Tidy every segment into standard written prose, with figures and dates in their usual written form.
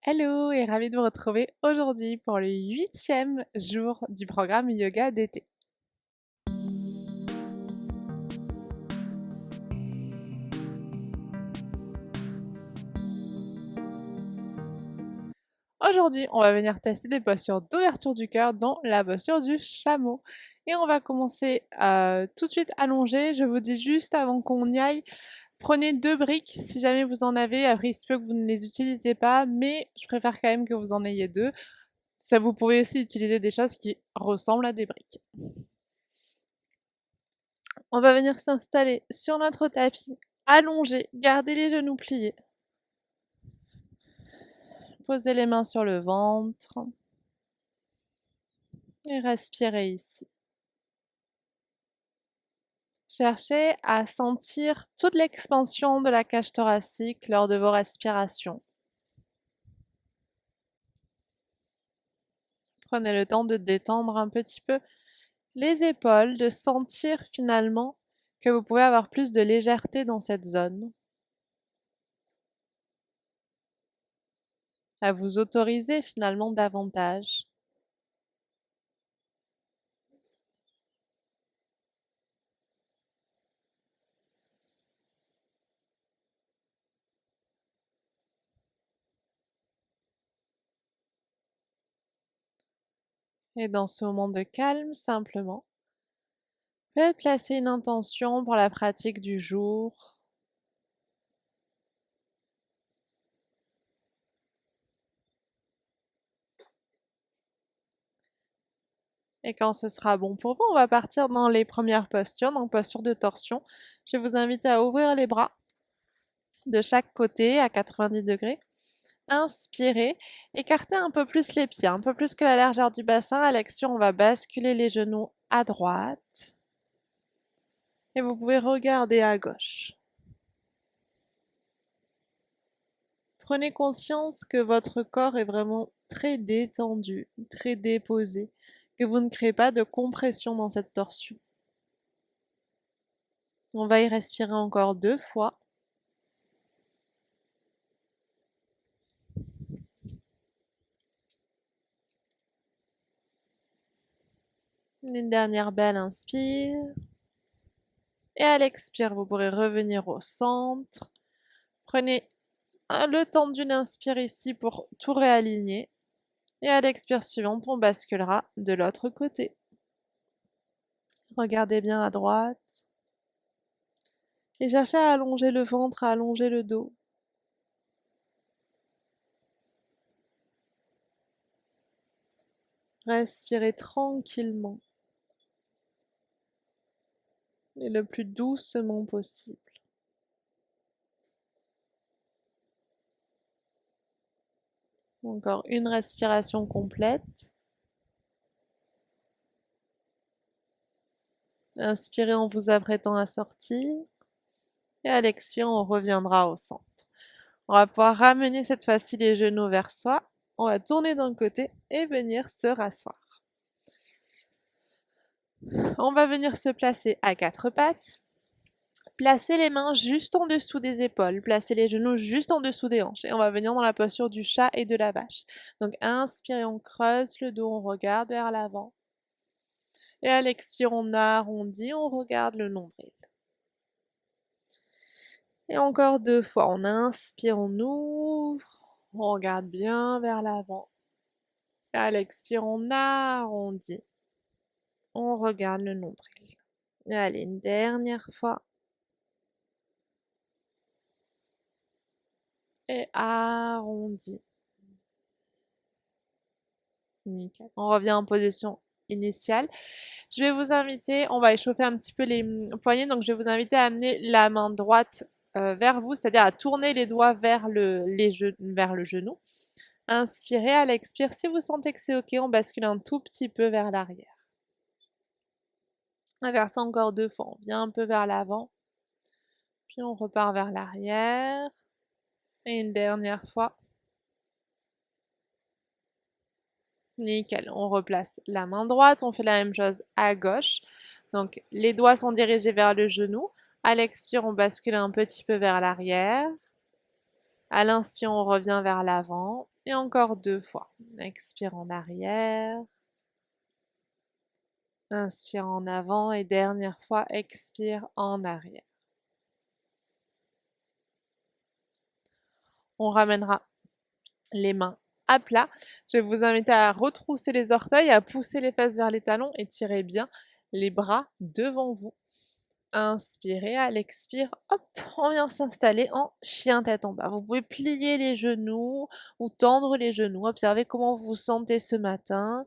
Hello et ravie de vous retrouver aujourd'hui pour le 8e jour du programme yoga d'été. Aujourd'hui, on va venir tester des postures d'ouverture du cœur, dont la posture du chameau. Et on va commencer tout de suite allongé. Je vous dis juste avant qu'on y aille, prenez 2 briques si jamais vous en avez. Après, il se peut que vous ne les utilisez pas, mais je préfère quand même que vous en ayez 2. Ça, vous pouvez aussi utiliser des choses qui ressemblent à des briques. On va venir s'installer sur notre tapis, allongé, garder les genoux pliés. Posez les mains sur le ventre et respirez ici. Cherchez à sentir toute l'expansion de la cage thoracique lors de vos respirations. Prenez le temps de détendre un petit peu les épaules, de sentir finalement que vous pouvez avoir plus de légèreté dans cette zone. À vous autoriser finalement davantage. Et dans ce moment de calme, simplement, peut placer une intention pour la pratique du jour. Et quand ce sera bon pour vous, on va partir dans les premières postures, donc posture de torsion. Je vais vous inviter à ouvrir les bras de chaque côté à 90 degrés. Inspirez, écartez un peu plus les pieds, un peu plus que la largeur du bassin. À l'expire, on va basculer les genoux à droite. Et vous pouvez regarder à gauche. Prenez conscience que votre corps est vraiment très détendu, très déposé, que vous ne créez pas de compression dans cette torsion. On va y respirer encore 2 fois. Une dernière belle inspire. Et à l'expire, vous pourrez revenir au centre. Prenez le temps d'une inspire ici pour tout réaligner. Et à l'expire suivante, on basculera de l'autre côté. Regardez bien à droite. Et cherchez à allonger le ventre, à allonger le dos. Respirez tranquillement. Et le plus doucement possible. Encore une respiration complète. Inspirez en vous apprêtant à sortir. Et à l'expire, on reviendra au centre. On va pouvoir ramener cette fois-ci les genoux vers soi. On va tourner d'un côté et venir se rasseoir. On va venir se placer à 4 pattes. Placez les mains juste en dessous des épaules. Placez les genoux juste en dessous des hanches. Et on va venir dans la posture du chat et de la vache. Donc inspirez, on creuse le dos, on regarde vers l'avant. Et à l'expire, on arrondit, on regarde le nombril. Et encore 2 fois. On inspire, on ouvre. On regarde bien vers l'avant. Et à l'expire, on arrondit. On regarde le nombril. Et allez, une dernière fois. Et arrondi. Nickel. On revient en position initiale. Je vais vous inviter, on va échauffer un petit peu les poignets, donc je vais vous inviter à amener la main droite vers vous, c'est-à-dire à tourner les doigts vers vers le genou. Inspirez, à l'expire, si vous sentez que c'est ok, on bascule un tout petit peu vers l'arrière. Inverse encore 2 fois, on vient un peu vers l'avant, puis on repart vers l'arrière, et une dernière fois. Nickel, on replace la main droite, on fait la même chose à gauche. Donc les doigts sont dirigés vers le genou. À l'expire, on bascule un petit peu vers l'arrière. À l'inspire, on revient vers l'avant. Et encore 2 fois. Expire en arrière. Inspire en avant et dernière fois, expire en arrière. On ramènera les mains à plat. Je vais vous inviter à retrousser les orteils, à pousser les fesses vers les talons et tirer bien les bras devant vous. Inspirez, à l'expire, hop, on vient s'installer en chien tête en bas. Vous pouvez plier les genoux ou tendre les genoux. Observez comment vous vous sentez ce matin.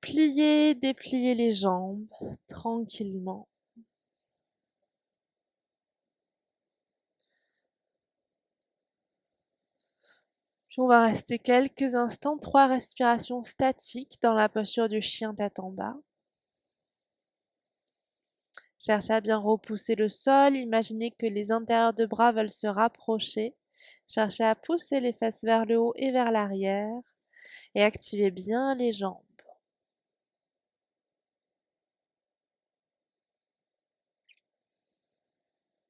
Pliez, dépliez les jambes tranquillement. Puis on va rester quelques instants, 3 respirations statiques dans la posture du chien tête en bas. Cherchez à bien repousser le sol, imaginez que les intérieurs de bras veulent se rapprocher. Cherchez à pousser les fesses vers le haut et vers l'arrière et activez bien les jambes.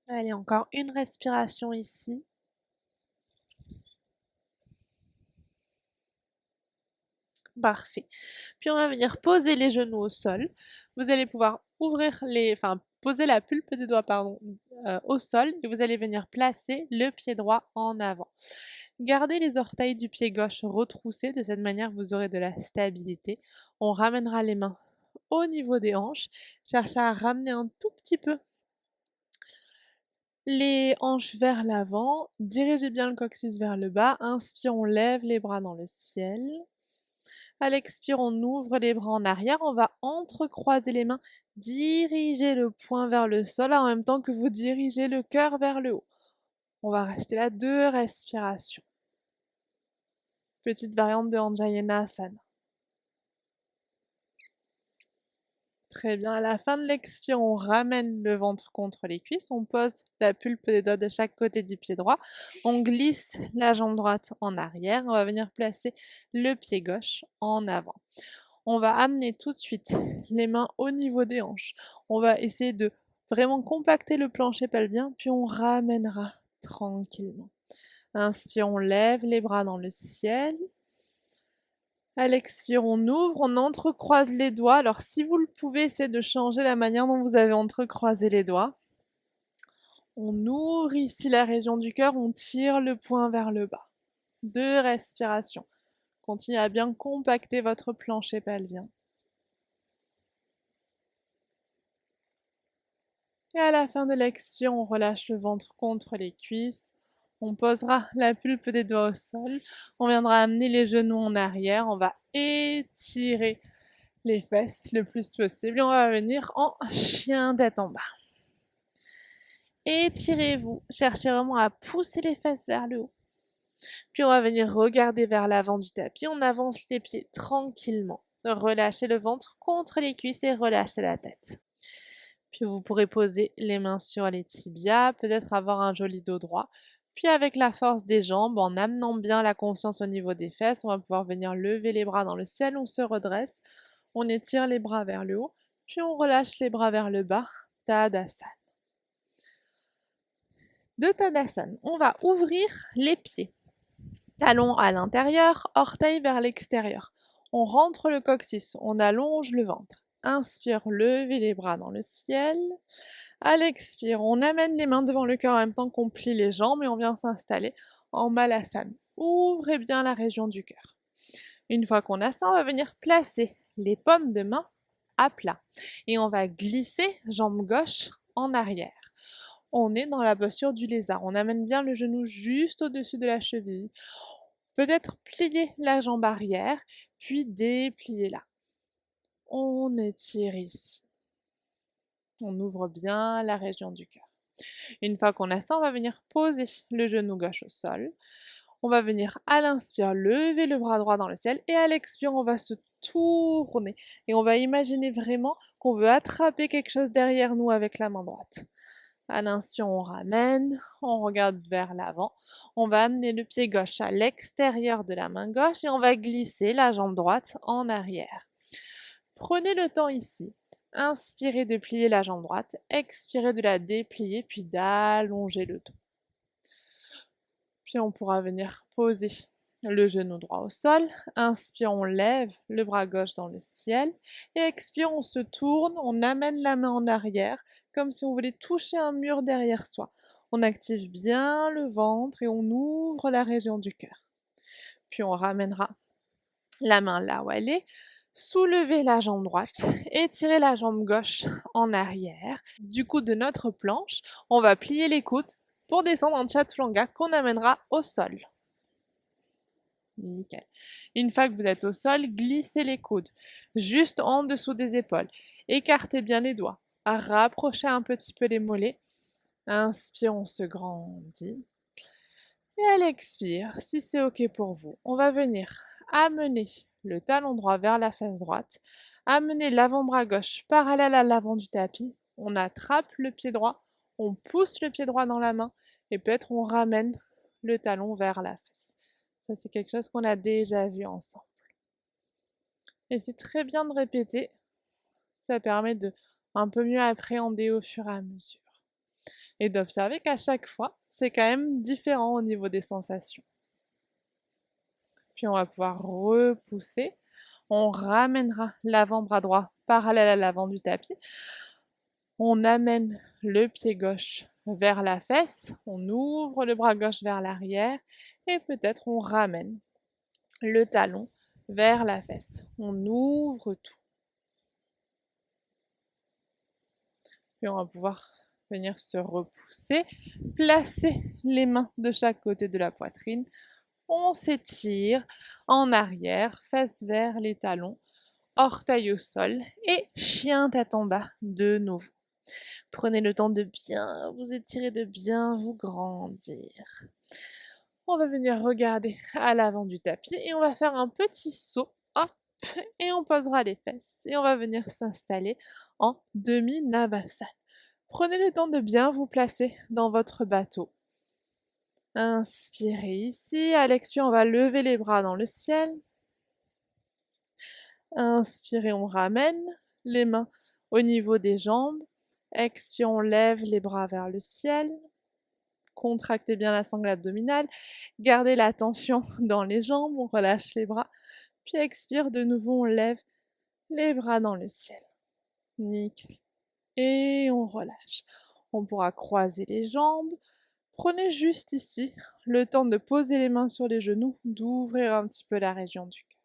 Allez, encore une respiration ici. Parfait. Puis on va venir poser les genoux au sol. Vous allez pouvoir poser la pulpe des doigts, au sol et vous allez venir placer le pied droit en avant. Gardez les orteils du pied gauche retroussés, de cette manière vous aurez de la stabilité. On ramènera les mains au niveau des hanches. Cherchez à ramener un tout petit peu les hanches vers l'avant. Dirigez bien le coccyx vers le bas. Inspire, on lève les bras dans le ciel. À l'expire, on ouvre les bras en arrière. On va entrecroiser les mains, diriger le poing vers le sol en même temps que vous dirigez le cœur vers le haut. On va rester là 2 respirations. Petite variante de Anjayanasana. Très bien. À la fin de l'expire, on ramène le ventre contre les cuisses. On pose la pulpe des doigts de chaque côté du pied droit. On glisse la jambe droite en arrière. On va venir placer le pied gauche en avant. On va amener tout de suite les mains au niveau des hanches. On va essayer de vraiment compacter le plancher pelvien, puis on ramènera tranquillement. Inspire, on lève les bras dans le ciel. À l'expire, on ouvre, on entrecroise les doigts. Alors si vous le pouvez, essayez de changer la manière dont vous avez entrecroisé les doigts. On ouvre ici la région du cœur, on tire le poing vers le bas. 2 respirations. Continuez à bien compacter votre plancher pelvien. Et à la fin de l'expire, on relâche le ventre contre les cuisses. On posera la pulpe des doigts au sol. On viendra amener les genoux en arrière. On va étirer les fesses le plus possible. Et on va venir en chien tête en bas. Étirez-vous. Cherchez vraiment à pousser les fesses vers le haut. Puis on va venir regarder vers l'avant du tapis. On avance les pieds tranquillement. Relâchez le ventre contre les cuisses et relâchez la tête. Puis vous pourrez poser les mains sur les tibias, peut-être avoir un joli dos droit. Puis avec la force des jambes, en amenant bien la conscience au niveau des fesses, on va pouvoir venir lever les bras dans le ciel, on se redresse, on étire les bras vers le haut, puis on relâche les bras vers le bas, Tadasana. De Tadasana, on va ouvrir les pieds. Talons à l'intérieur, orteils vers l'extérieur. On rentre le coccyx, on allonge le ventre. Inspire, levez les bras dans le ciel. À l'expire, on amène les mains devant le cœur en même temps qu'on plie les jambes et on vient s'installer en Malasana. Ouvrez bien la région du cœur. Une fois qu'on a ça, on va venir placer les paumes de main à plat. Et on va glisser jambe gauche en arrière. On est dans la posture du lézard. On amène bien le genou juste au-dessus de la cheville. Peut-être plier la jambe arrière, puis déplier-la. On étire ici. On ouvre bien la région du cœur. Une fois qu'on a ça, on va venir poser le genou gauche au sol. On va venir à l'inspire lever le bras droit dans le ciel et à l'expire, on va se tourner et on va imaginer vraiment qu'on veut attraper quelque chose derrière nous avec la main droite. À l'inspire, on ramène, on regarde vers l'avant. On va amener le pied gauche à l'extérieur de la main gauche et on va glisser la jambe droite en arrière. Prenez le temps ici. Inspirez de plier la jambe droite, expirez de la déplier, puis d'allonger le dos. Puis on pourra venir poser Le genou droit au sol. Inspire, on lève le bras gauche dans le ciel. Et expire, on se tourne, on amène la main en arrière, comme si on voulait toucher un mur derrière soi. On active bien le ventre et on ouvre la région du cœur. Puis on ramènera la main là où elle est. Soulevez la jambe droite, étirez la jambe gauche en arrière. Du coup, de notre planche, on va plier les coudes pour descendre en chaturanga qu'on amènera au sol. Nickel. Une fois que vous êtes au sol, glissez les coudes juste en dessous des épaules. Écartez bien les doigts. Rapprochez un petit peu les mollets. Inspire, on se grandit. Et à l'expire, si c'est OK pour vous, on va venir amener le talon droit vers la fesse droite, amener l'avant-bras gauche parallèle à l'avant du tapis. On attrape le pied droit, on pousse le pied droit dans la main et peut-être on ramène le talon vers la fesse. Ça, c'est quelque chose qu'on a déjà vu ensemble. Et c'est très bien de répéter. Ça permet de un peu mieux appréhender au fur et à mesure. Et d'observer qu'à chaque fois, c'est quand même différent au niveau des sensations. Puis on va pouvoir repousser. On ramènera l'avant-bras droit parallèle à l'avant du tapis. On amène le pied gauche vers la fesse. On ouvre le bras gauche vers l'arrière. Et peut-être on ramène le talon vers la fesse. On ouvre tout. Puis on va pouvoir venir se repousser, placer les mains de chaque côté de la poitrine. On s'étire en arrière, face vers les talons, orteil au sol et chien tête en bas de nouveau. Prenez le temps de bien vous étirer, de bien vous grandir. On va venir regarder à l'avant du tapis et on va faire un petit saut. Hop, et on posera les fesses. Et on va venir s'installer en demi-navasana. Prenez le temps de bien vous placer dans votre bateau. Inspirez ici. À l'expire, on va lever les bras dans le ciel. Inspirez, on ramène les mains au niveau des jambes. Expire, on lève les bras vers le ciel. Contractez bien la sangle abdominale. Gardez la tension dans les jambes. On relâche les bras. Puis expire, de nouveau, on lève les bras dans le ciel. Nickel. Et on relâche. On pourra croiser les jambes. Prenez juste ici le temps de poser les mains sur les genoux, d'ouvrir un petit peu la région du cœur.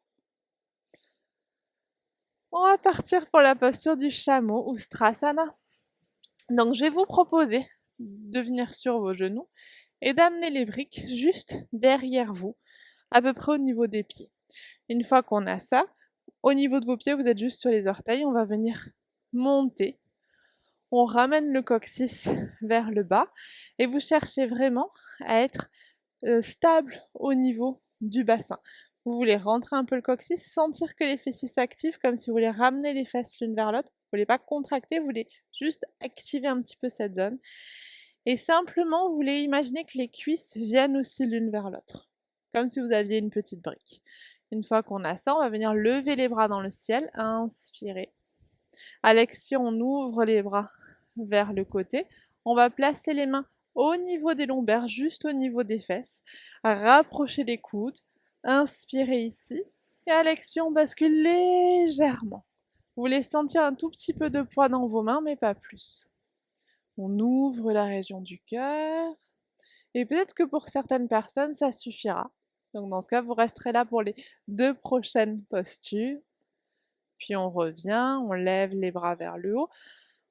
On va partir pour la posture du chameau ou Strasana. Donc je vais vous proposer de venir sur vos genoux et d'amener les briques juste derrière vous, à peu près au niveau des pieds. Une fois qu'on a ça, au niveau de vos pieds, vous êtes juste sur les orteils, on va venir monter. On ramène le coccyx vers le bas et vous cherchez vraiment à être stable au niveau du bassin. Vous voulez rentrer un peu le coccyx, sentir que les fessiers s'activent comme si vous voulez ramener les fesses l'une vers l'autre. Vous voulez pas contracter, vous voulez juste activer un petit peu cette zone. Et simplement, vous voulez imaginer que les cuisses viennent aussi l'une vers l'autre, comme si vous aviez une petite brique. Une fois qu'on a ça, on va venir lever les bras dans le ciel, inspirer. À l'expire, on ouvre les bras vers le côté. On va placer les mains au niveau des lombaires, juste au niveau des fesses. Rapprochez les coudes. Inspirez ici. Et à l'expire, on bascule légèrement. Vous voulez sentir un tout petit peu de poids dans vos mains, mais pas plus. On ouvre la région du cœur. Et peut-être que pour certaines personnes, ça suffira. Donc dans ce cas, vous resterez là pour les 2 prochaines postures. Puis on revient, on lève les bras vers le haut.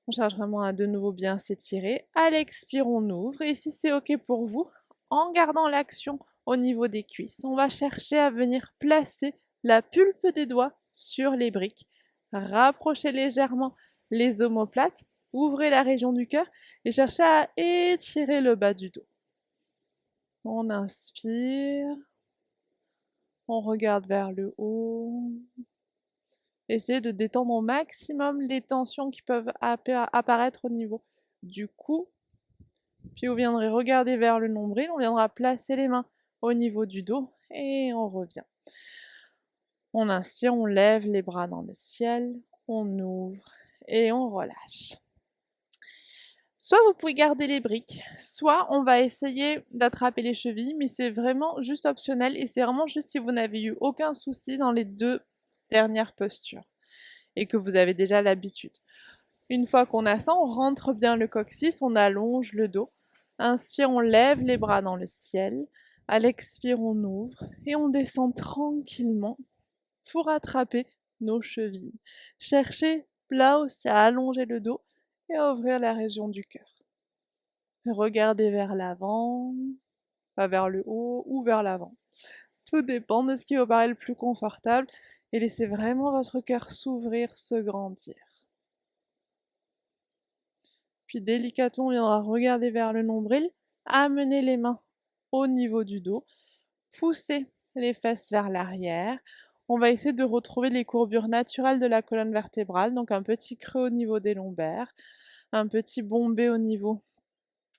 On cherche vraiment à de nouveau bien s'étirer. À l'expire, on ouvre. Et si c'est OK pour vous, en gardant l'action au niveau des cuisses, on va chercher à venir placer la pulpe des doigts sur les briques. Rapprochez légèrement les omoplates. Ouvrez la région du cœur et cherchez à étirer le bas du dos. On inspire. On regarde vers le haut. Essayez de détendre au maximum les tensions qui peuvent apparaître au niveau du cou. Puis vous viendrez regarder vers le nombril, on viendra placer les mains au niveau du dos et on revient. On inspire, on lève les bras dans le ciel, on ouvre et on relâche. Soit vous pouvez garder les briques, soit on va essayer d'attraper les chevilles, mais c'est vraiment juste optionnel et c'est vraiment juste si vous n'avez eu aucun souci dans les 2 dernières postures et que vous avez déjà l'habitude. Une fois qu'on a ça, on rentre bien le coccyx, on allonge le dos. Inspire, on lève les bras dans le ciel. À l'expire, on ouvre et on descend tranquillement pour attraper nos chevilles. Cherchez là aussi à allonger le dos et à ouvrir la région du cœur. Regardez vers l'avant, pas vers le haut ou vers l'avant. Tout dépend de ce qui vous paraît le plus confortable et laissez vraiment votre cœur s'ouvrir, se grandir. Puis délicatement, on viendra regarder vers le nombril, amener les mains au niveau du dos, pousser les fesses vers l'arrière. On va essayer de retrouver les courbures naturelles de la colonne vertébrale, donc un petit creux au niveau des lombaires, un petit bombé au niveau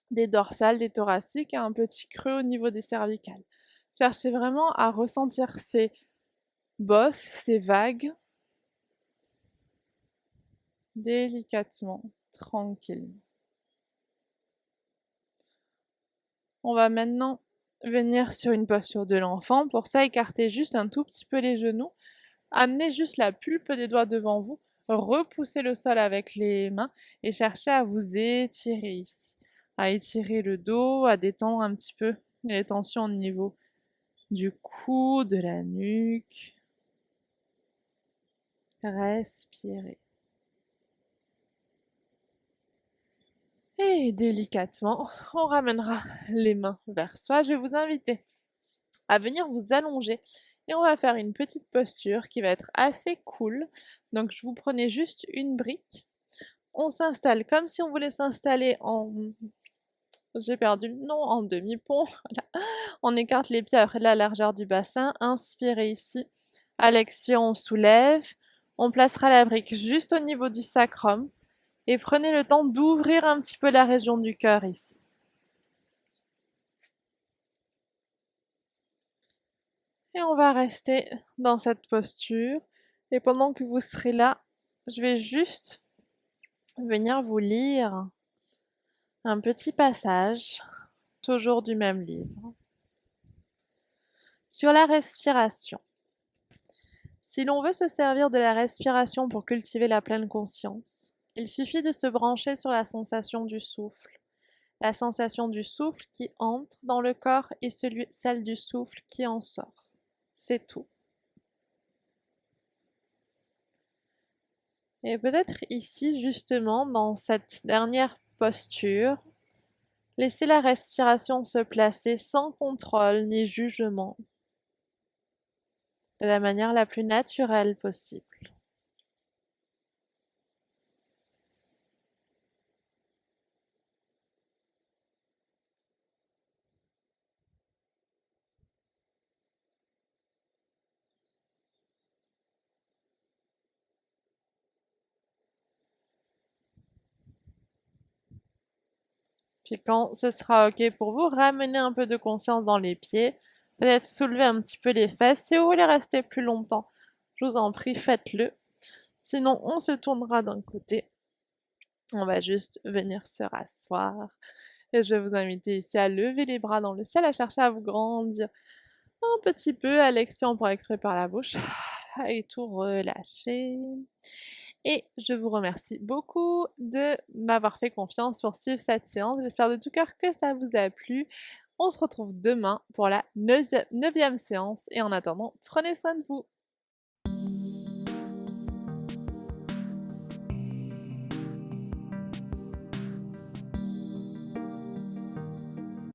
des dorsales, des thoraciques et un petit creux au niveau des cervicales. Cherchez vraiment à ressentir ces bosses, ces vagues, délicatement, tranquillement. On va maintenant venir sur une posture de l'enfant. Pour ça, écartez juste un tout petit peu les genoux. Amenez juste la pulpe des doigts devant vous. Repoussez le sol avec les mains et cherchez à vous étirer ici. À étirer le dos, à détendre un petit peu les tensions au niveau du cou, de la nuque. Respirez. Et délicatement, on ramènera les mains vers soi. Je vais vous inviter à venir vous allonger et on va faire une petite posture qui va être assez cool. Donc je vous prenez juste une brique. On s'installe comme si on voulait s'installer en... J'ai perdu le nom, en demi-pont. Voilà. On écarte les pieds après la largeur du bassin. Inspirez ici. À l'expire, on soulève. On placera la brique juste au niveau du sacrum. Et prenez le temps d'ouvrir un petit peu la région du cœur ici. Et on va rester dans cette posture. Et pendant que vous serez là, je vais juste venir vous lire un petit passage, toujours du même livre, sur la respiration. Si l'on veut se servir de la respiration pour cultiver la pleine conscience, il suffit de se brancher sur la sensation du souffle. La sensation du souffle qui entre dans le corps et celle du souffle qui en sort. C'est tout. Et peut-être ici, justement, dans cette dernière posture, laissez la respiration se placer sans contrôle ni jugement, de la manière la plus naturelle possible. Puis quand ce sera OK pour vous, ramenez un peu de conscience dans les pieds, peut-être soulever un petit peu les fesses. Si vous voulez rester plus longtemps, je vous en prie, faites-le. Sinon, on se tournera d'un côté. On va juste venir se rasseoir. Et je vais vous inviter ici à lever les bras dans le ciel, à chercher à vous grandir un petit peu. À l'expire, on pourra expirer par la bouche. Et tout relâcher. Et je vous remercie beaucoup de m'avoir fait confiance pour suivre cette séance. J'espère de tout cœur que ça vous a plu. On se retrouve demain pour la 9e séance. Et en attendant, prenez soin de vous.